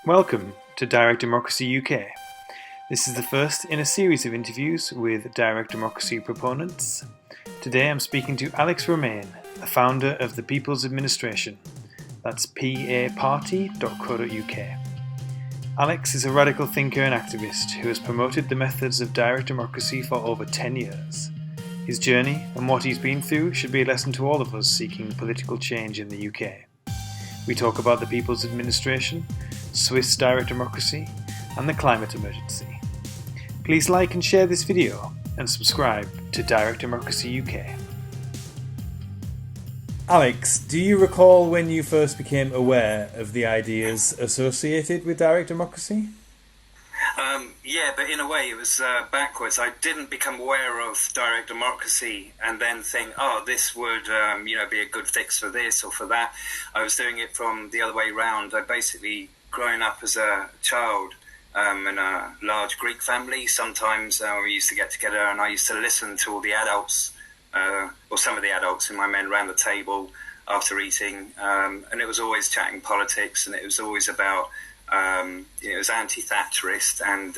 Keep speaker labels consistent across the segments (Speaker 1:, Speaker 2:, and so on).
Speaker 1: Welcome to Direct Democracy UK. This is the first in a series of interviews with direct democracy proponents. Today I'm speaking to Alex Romane, the founder of the People's Administration. That's paparty.co.uk. Alex is a radical thinker and activist who has promoted the methods of direct democracy for over 10 years. His journey and what he's been through should be a lesson to all of us seeking political change in the UK. We talk about the People's Administration, Swiss direct democracy, and the climate emergency. Please like and share this video and subscribe to Direct Democracy UK. Alex, do you recall when you first became aware of the ideas associated with direct democracy?
Speaker 2: Yeah, but in a way it was backwards. I didn't become aware of direct democracy and then think, oh, this would be a good fix for this or for that. I was doing it from the other way around. I basically, growing up as a child in a large Greek family, sometimes we used to get together and I used to listen to all the adults, or some of the adults in my men around the table after eating, and it was always chatting politics, and it was always about it was anti-Thatcherist and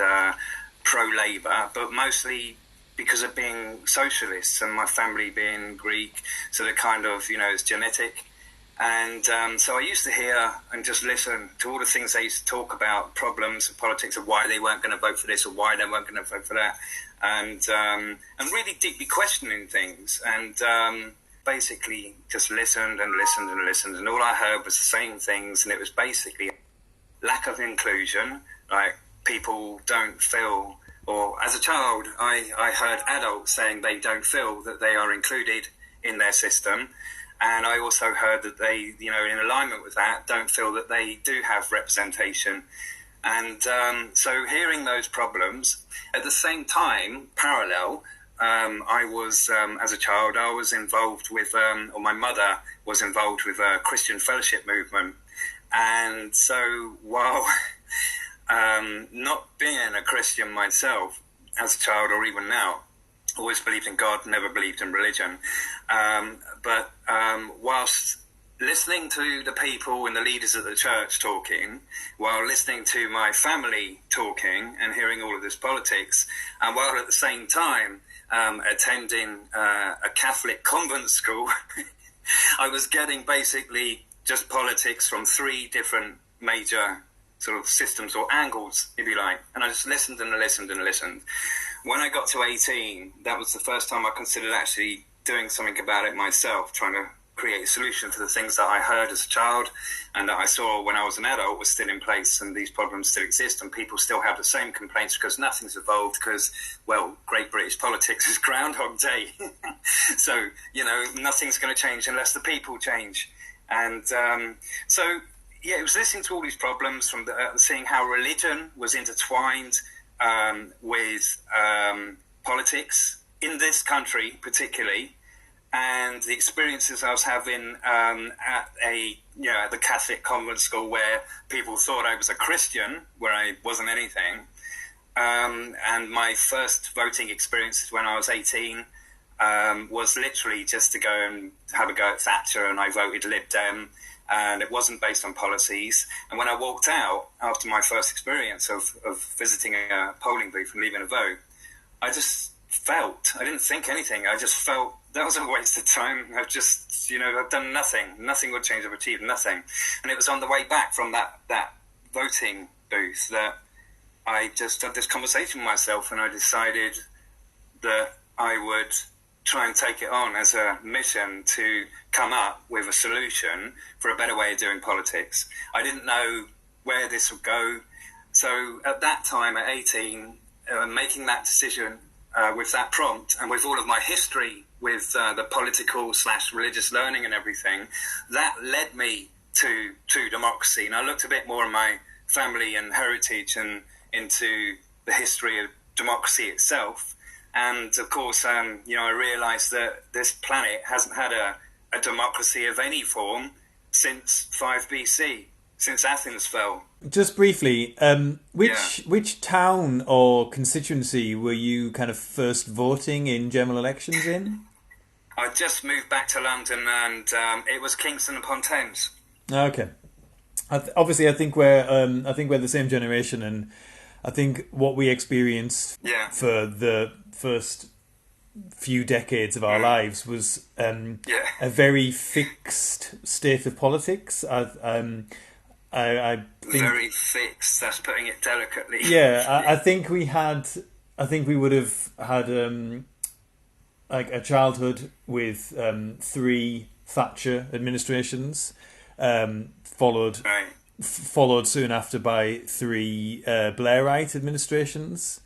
Speaker 2: pro-Labour, but mostly because of being socialists and my family being Greek, so they're kind of, it's genetic. And so I used to hear and just listen to all the things they used to talk about, problems of politics, of why they weren't going to vote for this or why they weren't going to vote for that, and really deeply questioning things, and basically just listened and listened and listened, and all I heard was the same things, and it was basically lack of inclusion, like people don't feel, or as a child, I heard adults saying they don't feel that they are included in their system. And I also heard that they, in alignment with that, don't feel that they do have representation. And so hearing those problems, at the same time, parallel, I was, as a child, I was involved with, or my mother was involved with a Christian fellowship movement. And so while not being a Christian myself as a child or even now, always believed in God, never believed in religion. But whilst listening to the people and the leaders of the church talking, while listening to my family talking and hearing all of this politics, and while at the same time attending a Catholic convent school, I was getting basically just politics from three different major sort of systems or angles, if you like. And I just listened and listened and listened. When I got to 18, that was the first time I considered actually doing something about it myself, trying to create a solution for the things that I heard as a child and that I saw when I was an adult was still in place, and these problems still exist, and people still have the same complaints because nothing's evolved, because, well, Great British politics is Groundhog Day. So, nothing's going to change unless the people change. And it was listening to all these problems, from seeing how religion was intertwined with politics in this country particularly, and the experiences I was having at the Catholic convent school, where people thought I was a Christian, where I wasn't anything, and my first voting experiences when I was 18 was literally just to go and have a go at Thatcher, and I voted Lib Dem, and it wasn't based on policies. And when I walked out after my first experience of visiting a polling booth and leaving a vote, I just felt, I didn't think anything, I just felt that was a waste of time. I've just, I've done nothing would change, I've achieved nothing. And it was on the way back from that voting booth that I just had this conversation with myself, and I decided that I would try and take it on as a mission to come up with a solution for a better way of doing politics. I didn't know where this would go. So at that time, at 18, making that decision with that prompt, and with all of my history with the political / religious learning and everything, that led me to democracy. And I looked a bit more at my family and heritage and into the history of democracy itself. And of course, I realised that this planet hasn't had a democracy of any form since 5 BC, since Athens fell.
Speaker 1: Just briefly, which town or constituency were you kind of first voting in general elections in?
Speaker 2: I just moved back to London, and it was Kingston upon Thames.
Speaker 1: Okay. Obviously, I think we're the same generation, and I think what we experienced
Speaker 2: Yeah.
Speaker 1: for the first few decades of our lives was
Speaker 2: Yeah.
Speaker 1: a very fixed state of politics. I think,
Speaker 2: Very fixed. That's putting it delicately.
Speaker 1: yeah, I think I think we would have had like a childhood with three Thatcher administrations, followed
Speaker 2: Right.
Speaker 1: followed soon after by three Blairite administrations,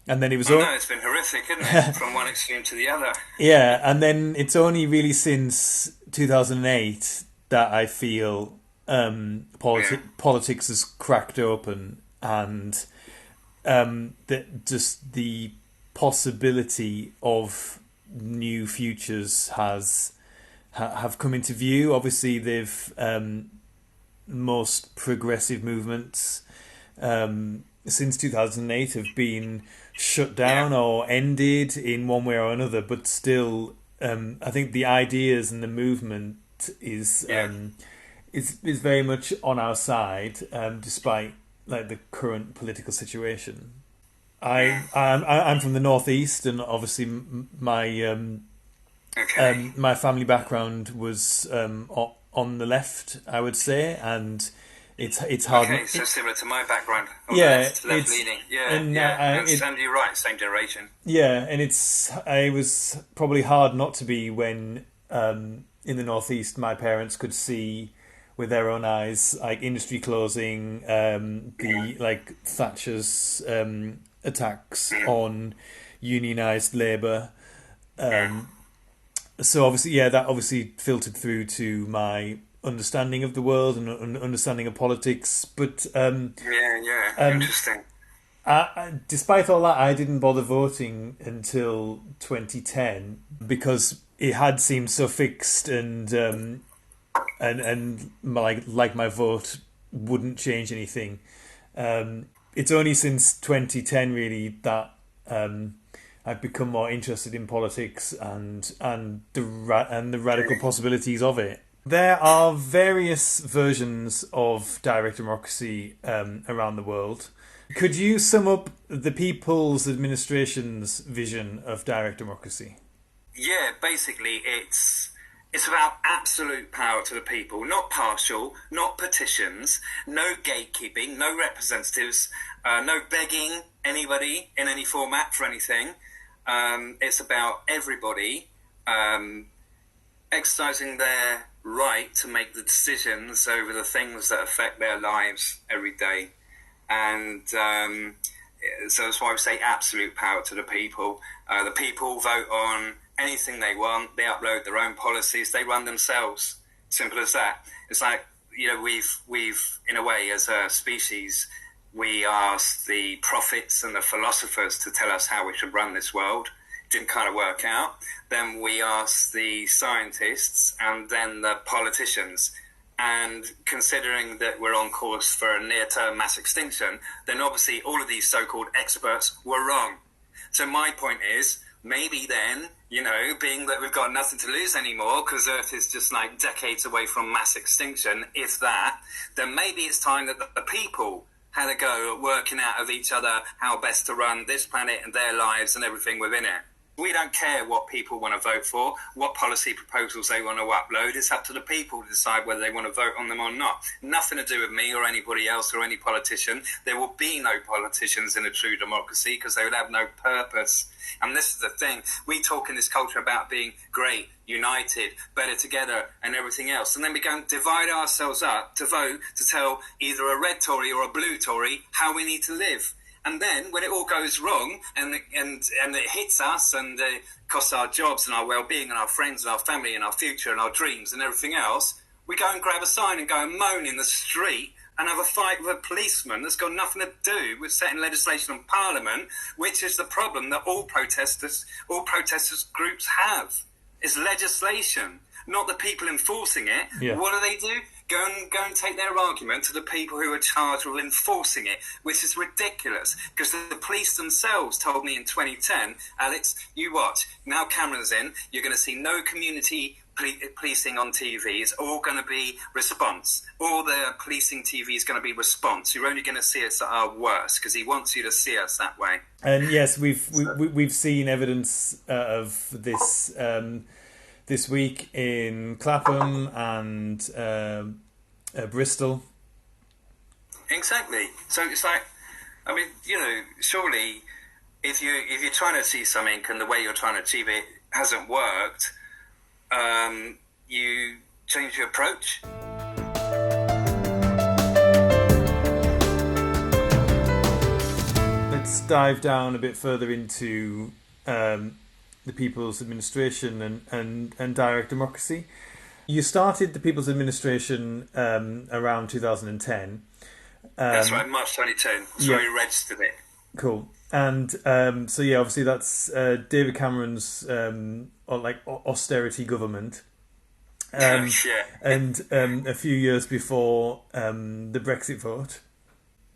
Speaker 1: and then it was
Speaker 2: Oh no, it's been horrific, isn't it? From one extreme to the other.
Speaker 1: yeah, and then it's only really since 2008 that I feel politics has cracked open, and that just the possibility of new futures have come into view. Obviously, they've most progressive movements since 2008 have been shut down or ended in one way or another, but still, I think the ideas and the movement is is very much on our side, despite like the current political situation. I'm from the northeast, and obviously
Speaker 2: Okay.
Speaker 1: my family background was on the left, I would say, and it's hard.
Speaker 2: Okay, so similar to my background. On the
Speaker 1: Yeah,
Speaker 2: left
Speaker 1: it's
Speaker 2: leaning. Yeah,
Speaker 1: and
Speaker 2: yeah.
Speaker 1: it,
Speaker 2: And you're right, same generation.
Speaker 1: yeah, and it was probably hard not to be when in the northeast my parents could see with their own eyes like industry closing, the like Thatcher's attacks on unionized labour. So obviously, yeah, that obviously filtered through to my understanding of the world and understanding of politics. But
Speaker 2: Yeah. Interesting.
Speaker 1: despite all that, I didn't bother voting until 2010 because it had seemed so fixed, and like my vote wouldn't change anything. It's only since 2010 really that I've become more interested in politics and the radical possibilities of it. There are various versions of direct democracy around the world. Could you sum up the People's Administration's vision of direct democracy?
Speaker 2: Yeah, basically it's about absolute power to the people, not partial, not petitions, no gatekeeping, no representatives, no begging anybody in any format for anything. It's about everybody exercising their right to make the decisions over the things that affect their lives every day. And so that's why we say absolute power to the people. The people vote on anything they want. They upload their own policies. They run themselves. Simple as that. It's like, we've in a way, as a species, we asked the prophets and the philosophers to tell us how we should run this world. Didn't kind of work out. Then we asked the scientists and then the politicians. And considering that we're on course for a near-term mass extinction, then obviously all of these so-called experts were wrong. So my point is, maybe then, being that we've got nothing to lose anymore because Earth is just like decades away from mass extinction, if that, then maybe it's time that the people had a go at working out of each other how best to run this planet and their lives and everything within it. We don't care what people want to vote for, what policy proposals they want to upload. It's up to the people to decide whether they want to vote on them or not. Nothing to do with me or anybody else or any politician. There will be no politicians in a true democracy because they would have no purpose. And this is the thing. We talk in this culture about being great, united, better together and everything else. And then we go and divide ourselves up to vote to tell either a red Tory or a blue Tory how we need to live. And then when it all goes wrong and it hits us and costs our jobs and our well-being and our friends and our family and our future and our dreams and everything else, we go and grab a sign and go and moan in the street and have a fight with a policeman that's got nothing to do with setting legislation on Parliament, which is the problem that all protesters groups have. It's legislation, not the people enforcing it.
Speaker 1: Yeah.
Speaker 2: What do? Go and take their argument to the people who are charged with enforcing it, which is ridiculous. Because the police themselves told me in 2010, Alex, you watch. Now cameras in, you're going to see no community policing on TV. It's all going to be response. All the policing TV is going to be response. You're only going to see us at our worst because he wants you to see us that way.
Speaker 1: And yes, we've seen evidence of this this week in Clapham and Bristol.
Speaker 2: Exactly. So it's like, I mean, surely if you're trying to achieve something and the way you're trying to achieve it hasn't worked, you change your approach.
Speaker 1: Let's dive down a bit further into the People's Administration and direct democracy. You started the People's Administration around 2010.
Speaker 2: That's right, March 2010. That's when we registered it.
Speaker 1: Cool. And obviously that's David Cameron's austerity government. And a few years before the Brexit vote.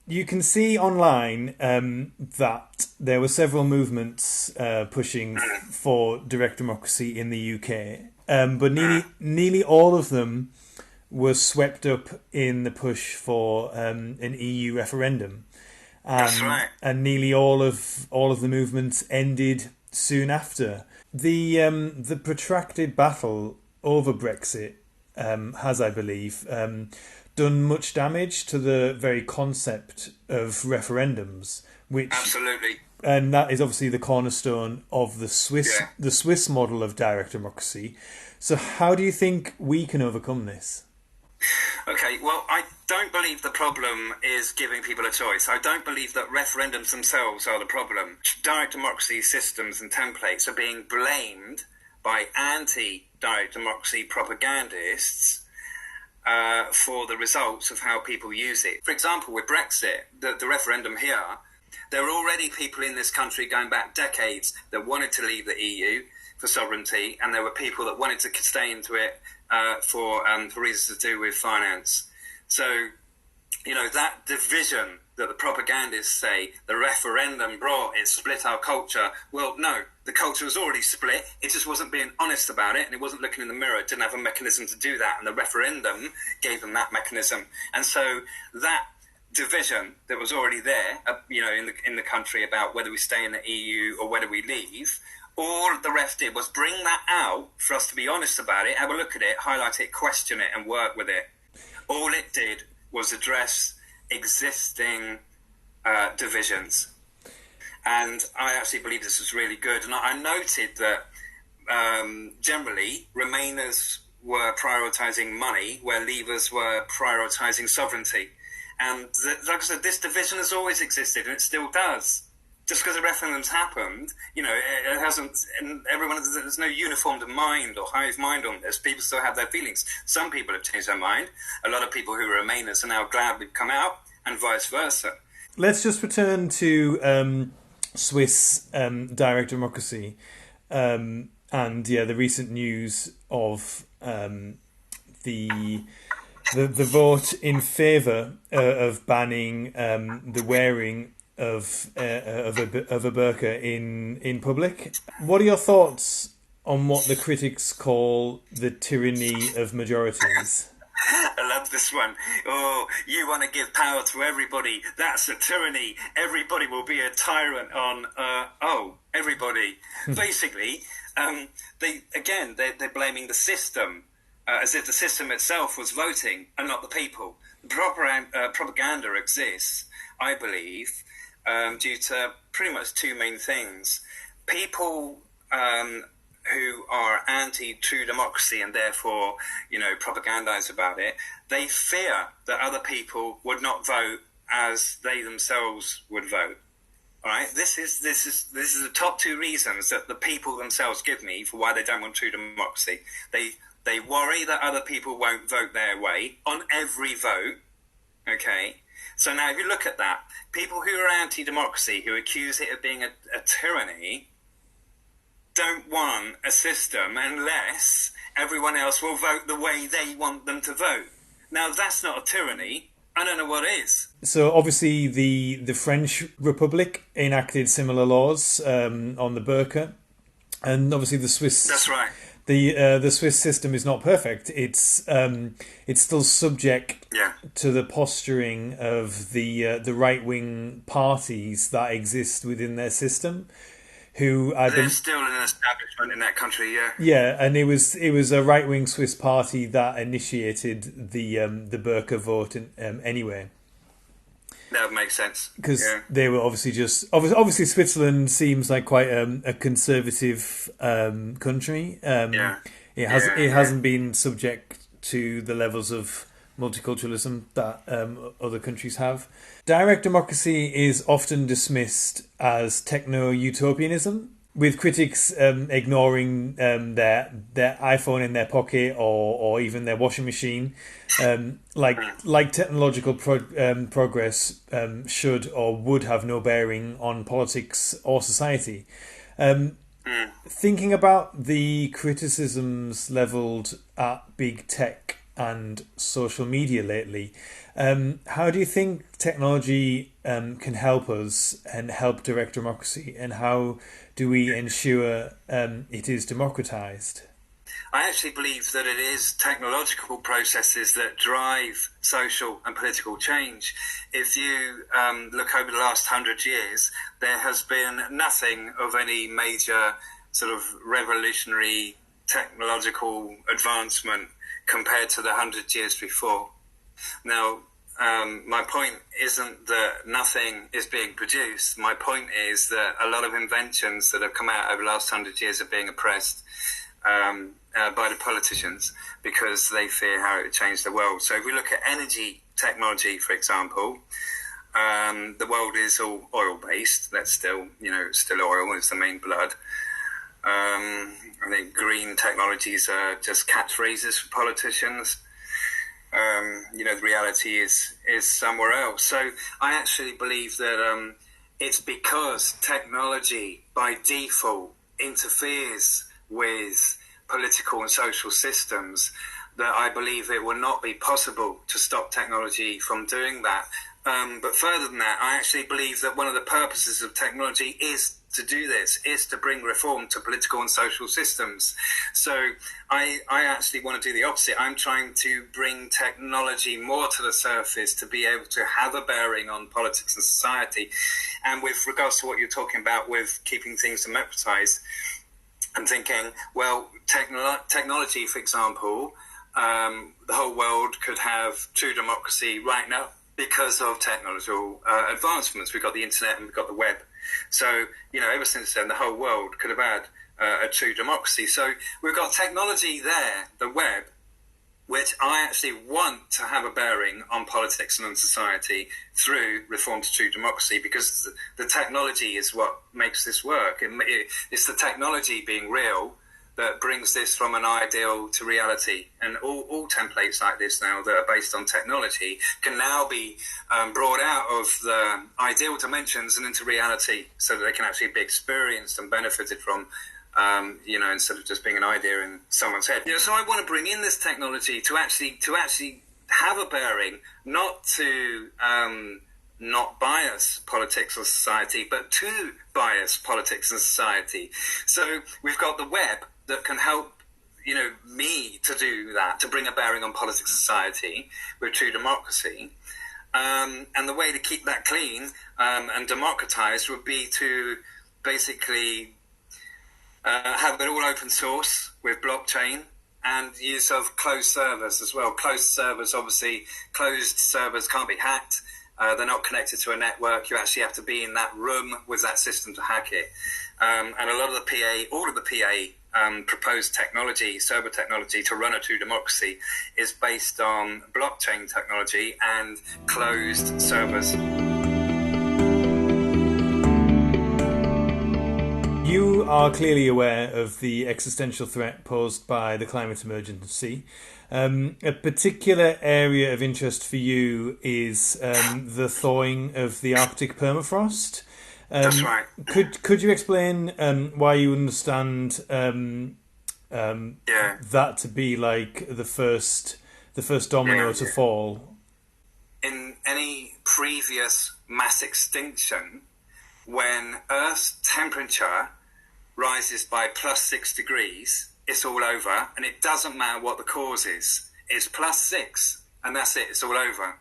Speaker 1: You can see online that there were several movements pushing for direct democracy in the UK, but nearly all of them were swept up in the push for an EU referendum.
Speaker 2: That's right.
Speaker 1: And nearly all of the movements ended soon after. The protracted battle over Brexit has, I believe, done much damage to the very concept of referendums, which
Speaker 2: absolutely,
Speaker 1: and that is obviously the cornerstone of the Swiss model of direct democracy. So, how do you think we can overcome this?
Speaker 2: Okay, well, I don't believe the problem is giving people a choice. I don't believe that referendums themselves are the problem. Direct democracy systems and templates are being blamed by anti-direct democracy propagandists for the results of how people use it. For example, with Brexit, the referendum here, there are already people in this country going back decades that wanted to leave the EU for sovereignty, and there were people that wanted to stay into it for reasons to do with finance. So, that division that the propagandists say the referendum brought, it split our culture. Well, no, the culture was already split. It just wasn't being honest about it, and it wasn't looking in the mirror. It didn't have a mechanism to do that, and the referendum gave them that mechanism. And so that division that was already there, in the country about whether we stay in the EU or whether we leave, all the ref did was bring that out for us to be honest about it, have a look at it, highlight it, question it, and work with it. All it did was address existing divisions. And I actually believe this was really good. And I noted that generally Remainers were prioritising money where Leavers were prioritising sovereignty. And like I said, this division has always existed, and it still does. Just because a referendum's happened, it hasn't. And there's no uniformed mind or hive mind on this. People still have their feelings. Some people have changed their mind. A lot of people who are Remainers are now glad we've come out, and vice versa. Let's
Speaker 1: just return to Swiss direct democracy, and the recent news of the vote in favour of banning the wearing of a burqa in public. What are your thoughts on what the critics call the tyranny of majorities?
Speaker 2: I love this one. Oh, you want to give power to everybody. That's a tyranny. Everybody will be a tyrant on, everybody. Basically, they're blaming the system, as if the system itself was voting and not the people. Propaganda exists, I believe, due to pretty much two main things. People who are anti-true democracy and therefore, propagandize about it, they fear that other people would not vote as they themselves would vote. All right, this is the top two reasons that the people themselves give me for why they don't want true democracy. They worry that other people won't vote their way on every vote. Okay. So now if you look at that, people who are anti-democracy, who accuse it of being a tyranny, don't want a system unless everyone else will vote the way they want them to vote. Now, that's not a tyranny. I don't know what is.
Speaker 1: So obviously the French Republic enacted similar laws on the burqa, and obviously
Speaker 2: That's right.
Speaker 1: the Swiss system is not perfect. It's still subject
Speaker 2: Yeah.
Speaker 1: to the posturing of the right wing parties that exist within their system, who I
Speaker 2: There's still an establishment in that country, yeah.
Speaker 1: yeah, and it was a right wing Swiss party that initiated the burqa vote anyway.
Speaker 2: That would make sense.
Speaker 1: Because
Speaker 2: Yeah.
Speaker 1: they were obviously Switzerland seems like quite a conservative country.
Speaker 2: Yeah.
Speaker 1: It hasn't been subject to the levels of multiculturalism that other countries have. Direct democracy is often dismissed as techno-utopianism, with critics ignoring their iPhone in their pocket or even their washing machine. Like technological progress should or would have no bearing on politics or society. Thinking about the criticisms levelled at big tech and social media lately, how do you think technology can help us and help direct democracy, and how do we ensure it is democratized?
Speaker 2: I actually believe that it is technological processes that drive social and political change. If you look over the last 100 years, there has been nothing of any major sort of revolutionary technological advancement compared to the 100 years before. Now, my point isn't that nothing is being produced. My point is that a lot of inventions that have come out over the last 100 years are being oppressed by the politicians because they fear how it would change the world. So if we look at energy technology, for example, the world is all oil-based. That's still, still oil is the main blood. I think green technologies are just catchphrases for politicians. The reality is somewhere else. So I actually believe that it's because technology by default interferes with political and social systems that I believe it will not be possible to stop technology from doing that. But further than that, I actually believe that one of the purposes of technology is to do this, is to bring reform to political and social systems. So I actually want to do the opposite. I'm trying to bring technology more to the surface to be able to have a bearing on politics and society. And with regards to what you're talking about with keeping things democratized, I'm thinking, well, technology, for example, the whole world could have true democracy right now because of technological advancements. We've got the internet and we've got the web. So, ever since then, the whole world could have had a true democracy. So we've got technology there, the web, which I actually want to have a bearing on politics and on society through reform to true democracy, because the technology is what makes this work. It's the technology being real that brings this from an ideal to reality. And all templates like this now that are based on technology can now be brought out of the ideal dimensions and into reality so that they can actually be experienced and benefited from, instead of just being an idea in someone's head. So I want to bring in this technology to actually have a bearing, not to not bias politics or society, but to bias politics and society. So we've got the web that can help, me to do that, to bring a bearing on politics and society with true democracy. And the way to keep that clean and democratized would be to basically have it all open source with blockchain and use of closed servers as well. Closed servers can't be hacked. They're not connected to a network. You actually have to be in that room with that system to hack it. And a lot of all of the PA proposed technology, server technology to run a true democracy is based on blockchain technology and closed servers.
Speaker 1: You are clearly aware of the existential threat posed by the climate emergency. A particular area of interest for you is the thawing of the Arctic permafrost.
Speaker 2: That's right.
Speaker 1: Could you explain why you understand that to be like the first the first domino
Speaker 2: Yeah.
Speaker 1: to fall.
Speaker 2: In any previous mass extinction, when Earth's temperature rises by +6 degrees, it's all over, and it doesn't matter what the cause is. It's +6, and that's it. It's all over.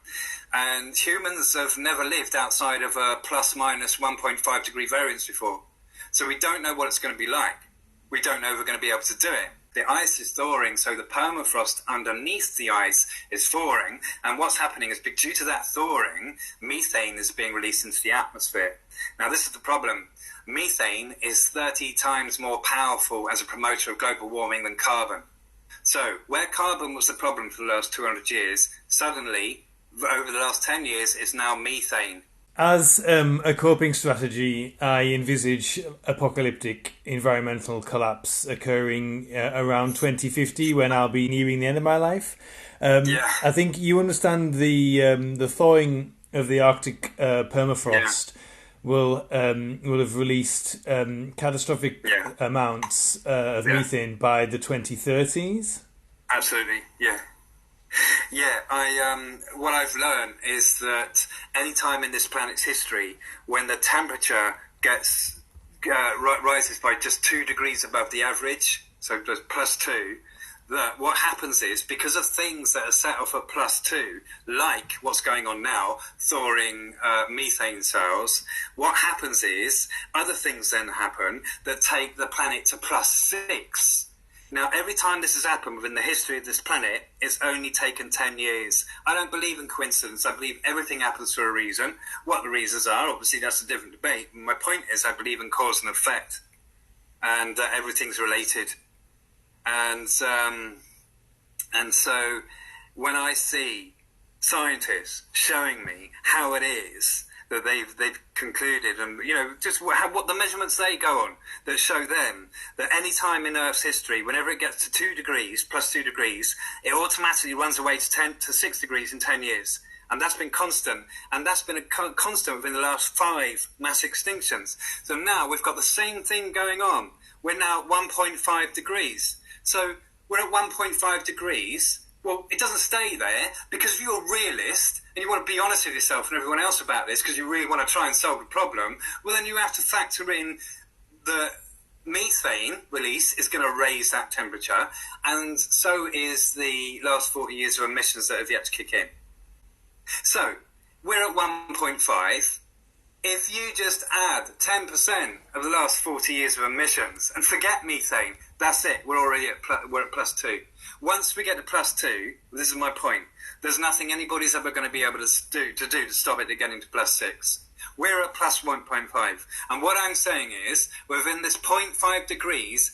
Speaker 2: And humans have never lived outside of a ±1.5 degree variance before. So we don't know what it's going to be like. We don't know if we're going to be able to do it. The ice is thawing, so the permafrost underneath the ice is thawing. And what's happening is, due to that thawing, methane is being released into the atmosphere. Now, this is the problem. Methane is 30 times more powerful as a promoter of global warming than carbon. So, where carbon was the problem for the last 200 years, suddenly, over the last 10 years, it's now methane.
Speaker 1: As a coping strategy, I envisage apocalyptic environmental collapse occurring around 2050, when I'll be nearing the end of my life. I think you understand the thawing of the Arctic permafrost will have released catastrophic amounts of methane by the 2030s.
Speaker 2: Absolutely, yeah. Yeah, what I've learned is that any time in this planet's history when the temperature rises by just 2 degrees above the average, so +2, that what happens is, because of things that are set off at +2, like what's going on now, thawing methane cells, what happens is other things then happen that take the planet to +6. Now, every time this has happened within the history of this planet, it's only taken 10 years. I don't believe in coincidence. I believe everything happens for a reason. What the reasons are, obviously, that's a different debate. My point is, I believe in cause and effect, and everything's related. And so when I see scientists showing me how it is that they've concluded, and just what the measurements they go on that show them that any time in Earth's history, whenever it gets to 2 degrees, +2 degrees, it automatically runs away to 6 degrees in 10 years. And that's been constant. And that's been a constant within the last 5 mass extinctions. So now we've got the same thing going on. We're now at 1.5 degrees. So we're at 1.5 degrees. Well, it doesn't stay there, because if you're a realist and you want to be honest with yourself and everyone else about this, because you really want to try and solve the problem, well, then you have to factor in the methane release is going to raise that temperature, and so is the last 40 years of emissions that have yet to kick in. So we're at 1.5. If you just add 10% of the last 40 years of emissions and forget methane, that's it. We're already we're at +2. Once we get to +2, this is my point, there's nothing anybody's ever going to be able to do to stop it getting to +6. We're at +1.5. And what I'm saying is, within this 0.5 degrees,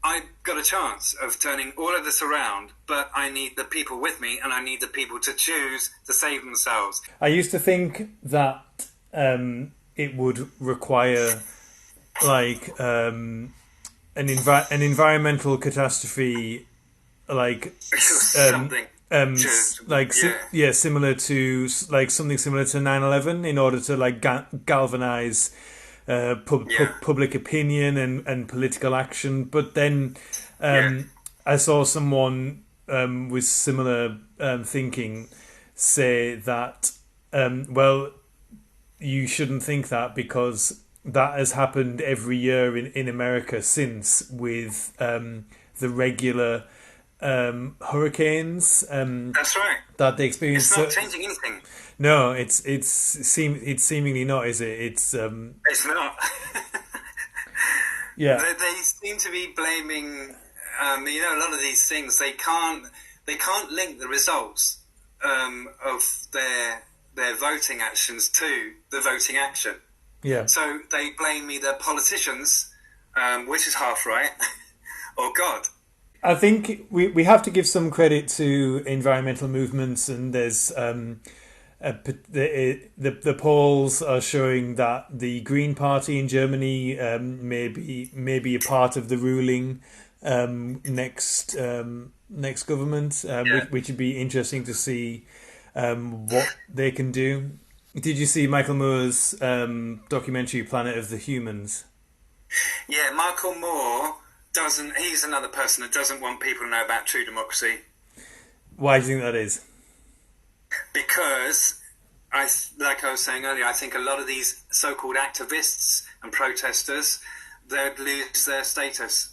Speaker 2: I've got a chance of turning all of this around, but I need the people with me, and I need the people to choose to save themselves.
Speaker 1: I used to think that it would require an environmental catastrophe,
Speaker 2: Something.
Speaker 1: Similar to something similar to 9/11, in order to galvanize public opinion and political action. But then I saw someone with similar thinking say that you shouldn't think that, because that has happened every year in America since, with the regular hurricanes.
Speaker 2: That's right.
Speaker 1: That they experience.
Speaker 2: It's not changing anything.
Speaker 1: No, it's seemingly not, is it? It's
Speaker 2: not.
Speaker 1: Yeah.
Speaker 2: They seem to be blaming. A lot of these things, they can't link the results of their voting actions to the voting action.
Speaker 1: Yeah.
Speaker 2: So they blame either politicians, which is half right, or God.
Speaker 1: I think we have to give some credit to environmental movements, and there's the polls are showing that the Green Party in Germany may be a part of the ruling next government, which would be interesting to see what they can do. Did you see Michael Moore's documentary Planet of the Humans?
Speaker 2: Yeah, Michael Moore he's another person that doesn't want people to know about true democracy.
Speaker 1: Why do you think that is?
Speaker 2: Because like I was saying earlier, I think a lot of these so-called activists and protesters, they'd lose their status,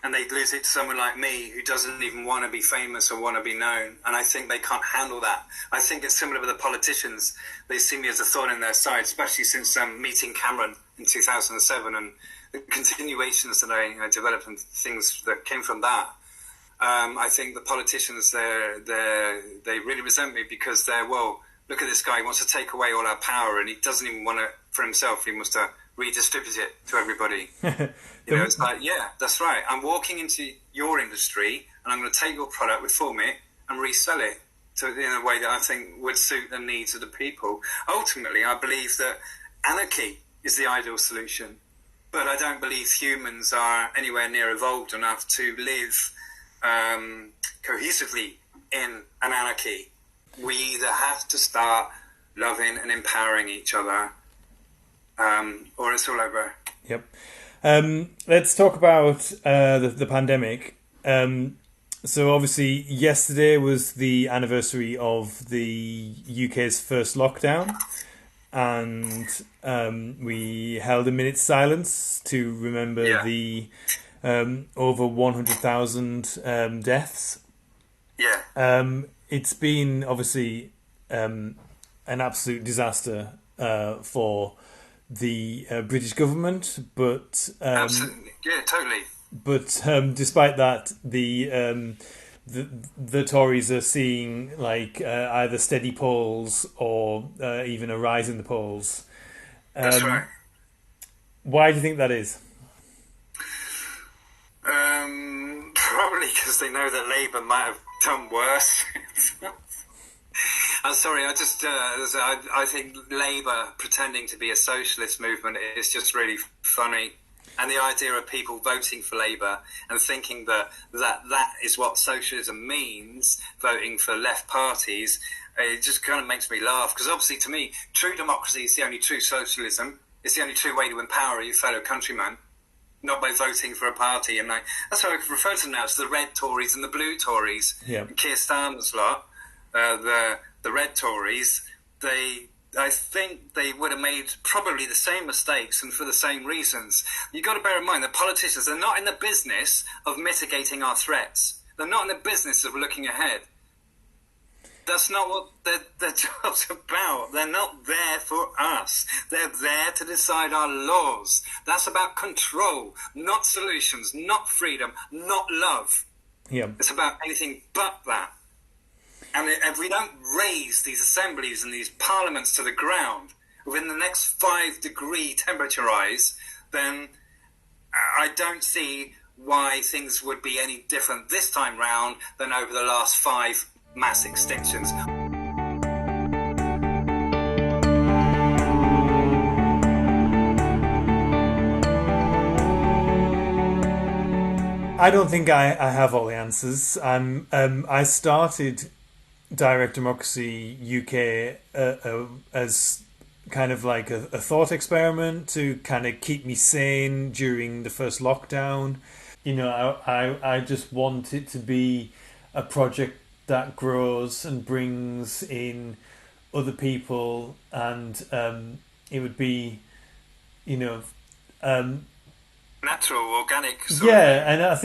Speaker 2: and they'd lose it to someone like me who doesn't even want to be famous or want to be known. And I think they can't handle that. I think it's similar with the politicians. They see me as a thorn in their side, especially since meeting Cameron in 2007 and the continuations that I developed and things that came from that. I think the politicians, they really resent me because look at this guy, he wants to take away all our power and he doesn't even want it for himself, he wants to redistribute it to everybody. It's like, yeah, that's right. I'm walking into your industry and I'm going to take your product, reform it and resell it in a way that I think would suit the needs of the people. Ultimately, I believe that anarchy is the ideal solution, but I don't believe humans are anywhere near evolved enough to live cohesively in an anarchy. We either have to start loving and empowering each other, or it's all over.
Speaker 1: Yep. Let's talk about the pandemic. So obviously yesterday was the anniversary of the UK's first lockdown, and we held a minute's silence to remember the over 100,000 deaths.
Speaker 2: Yeah.
Speaker 1: It's been obviously an absolute disaster for the British government, but
Speaker 2: absolutely, yeah, totally.
Speaker 1: But despite that, the Tories are seeing like either steady polls or even a rise in the polls.
Speaker 2: That's right.
Speaker 1: Why do you think that is?
Speaker 2: Probably because they know that Labour might have done worse. I'm sorry, I think Labour pretending to be a socialist movement is just really funny. And the idea of people voting for Labour and thinking that is what socialism means, voting for left parties, it just kind of makes me laugh. Because obviously to me, true democracy is the only true socialism. It's the only true way to empower your fellow countrymen, not by voting for a party. And that's how I refer to them now, as the red Tories and the blue Tories.
Speaker 1: Yeah.
Speaker 2: Keir Starmer's lot, the red Tories, I think they would have made probably the same mistakes and for the same reasons. You've got to bear in mind that politicians are not in the business of mitigating our threats. They're not in the business of looking ahead. That's not what their job's about. They're not there for us. They're there to decide our laws. That's about control, not solutions, not freedom, not love.
Speaker 1: Yeah.
Speaker 2: It's about anything but that. And if we don't raise these assemblies and these parliaments to the ground within the next 5-degree temperature rise, then I don't see why things would be any different this time round than over the last 5 mass extinctions.
Speaker 1: I don't think I have all the answers. I started Direct Democracy UK as kind of like a thought experiment to kind of keep me sane during the first lockdown. I just want it to be a project that grows and brings in other people, and it would be,
Speaker 2: natural, organic.
Speaker 1: And I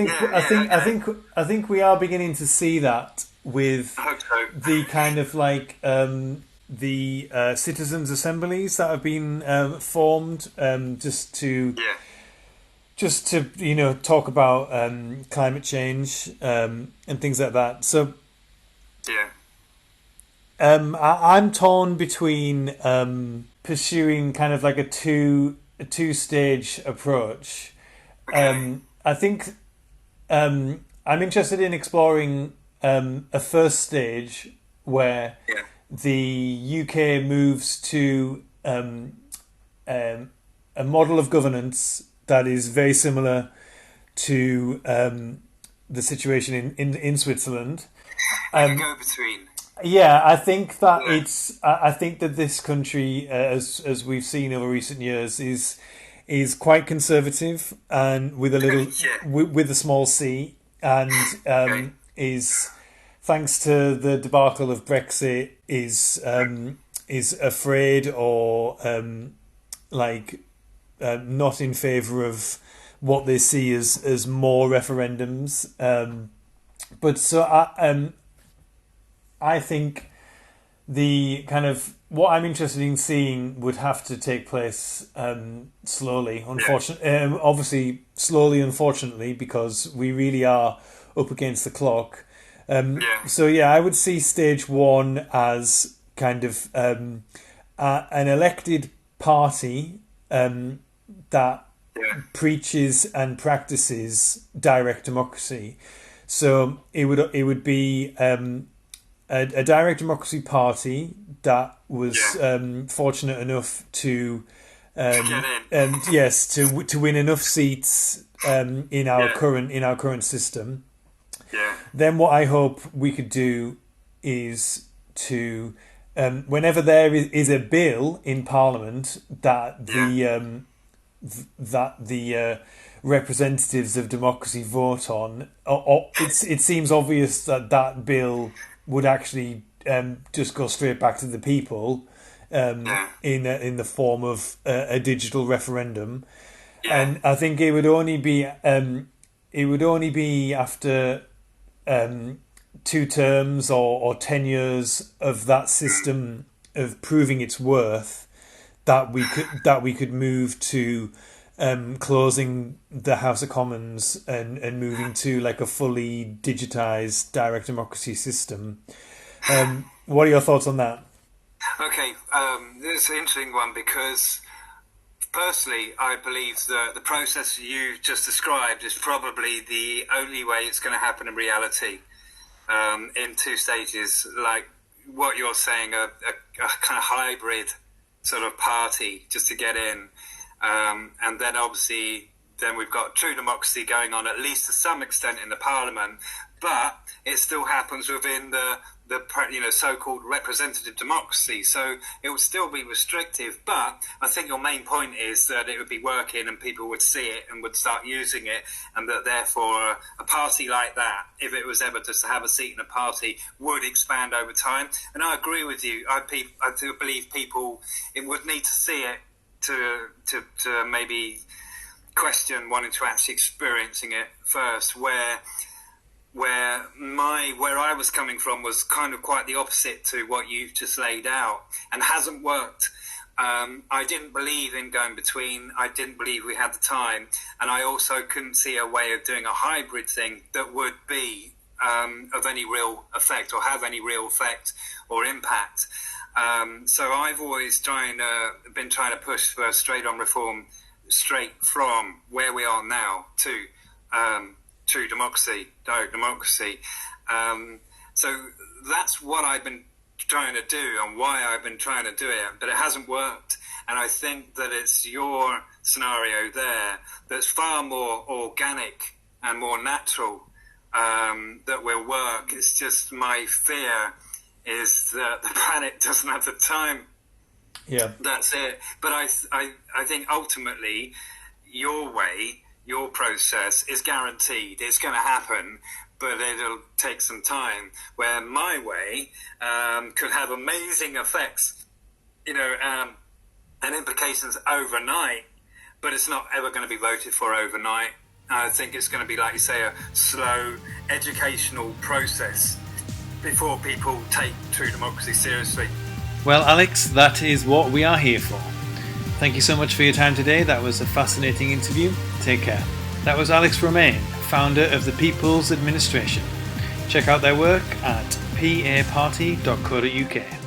Speaker 1: think we are beginning to see that with the kind of like the citizens' assemblies that have been formed, just to talk about climate change and things like that. So I'm torn between pursuing kind of like a two-stage approach. I think I'm interested in exploring a first stage where the UK moves to a model of governance that is very similar to the situation in Switzerland.
Speaker 2: Go between.
Speaker 1: Yeah, I think that I think that this country, as we've seen over recent years, is quite conservative and with a little with a small c, and is thanks to the debacle of Brexit, is afraid or not in favour of what they see as more referendums. But so I think the kind of what I'm interested in seeing would have to take place slowly. Obviously slowly, unfortunately, because we really are up against the clock. So yeah, I would see stage one as kind of an elected party that preaches and practices direct democracy. So it would be a direct democracy party that was fortunate enough to to win enough seats in our current system.
Speaker 2: Yeah.
Speaker 1: Then what I hope we could do is to whenever there is a bill in Parliament that the representatives of democracy vote on, it seems obvious that bill would actually just go straight back to the people in the form of a digital referendum, and I think it would only be after 2 terms or 10 years of that system of proving its worth that we could move to closing the House of Commons and moving to like a fully digitized direct democracy system. What are your thoughts on that?
Speaker 2: Okay, this is an interesting one because personally I believe that the process you just described is probably the only way it's going to happen in reality, in 2 stages, like what you're saying, a kind of hybrid sort of party just to get in. And then obviously then we've got true democracy going on at least to some extent in the Parliament, but it still happens within the so-called representative democracy. So it would still be restrictive, but I think your main point is that it would be working and people would see it and would start using it, and that therefore a party like that, if it was ever just to have a seat in a party, would expand over time. And I agree with you. I do believe people would need to see it to maybe question wanting to actually experiencing it first, where I was coming from was kind of quite the opposite to what you've just laid out, and hasn't worked. I didn't believe in going between. I didn't believe we had the time, and I also couldn't see a way of doing a hybrid thing that would be of any real effect or have any real effect or impact. So I've always been trying to push for straight-on reform, straight from where we are now to true democracy, direct democracy. So that's what I've been trying to do and why I've been trying to do it, but it hasn't worked. And I think that it's your scenario there that's far more organic and more natural that will work. It's just my fear is that the planet doesn't have the time.
Speaker 1: Yeah,
Speaker 2: that's it. But I think ultimately your way, your process is guaranteed. It's going to happen, but it'll take some time. Where my way could have amazing effects, and implications overnight, but it's not ever going to be voted for overnight. I think it's going to be, like you say, a slow educational process before people take true democracy seriously.
Speaker 1: Well, Alex, that is what we are here for. Thank you so much for your time today. That was a fascinating interview. Take care. That was Alex Romane, founder of the People's Administration. Check out their work at paparty.co.uk.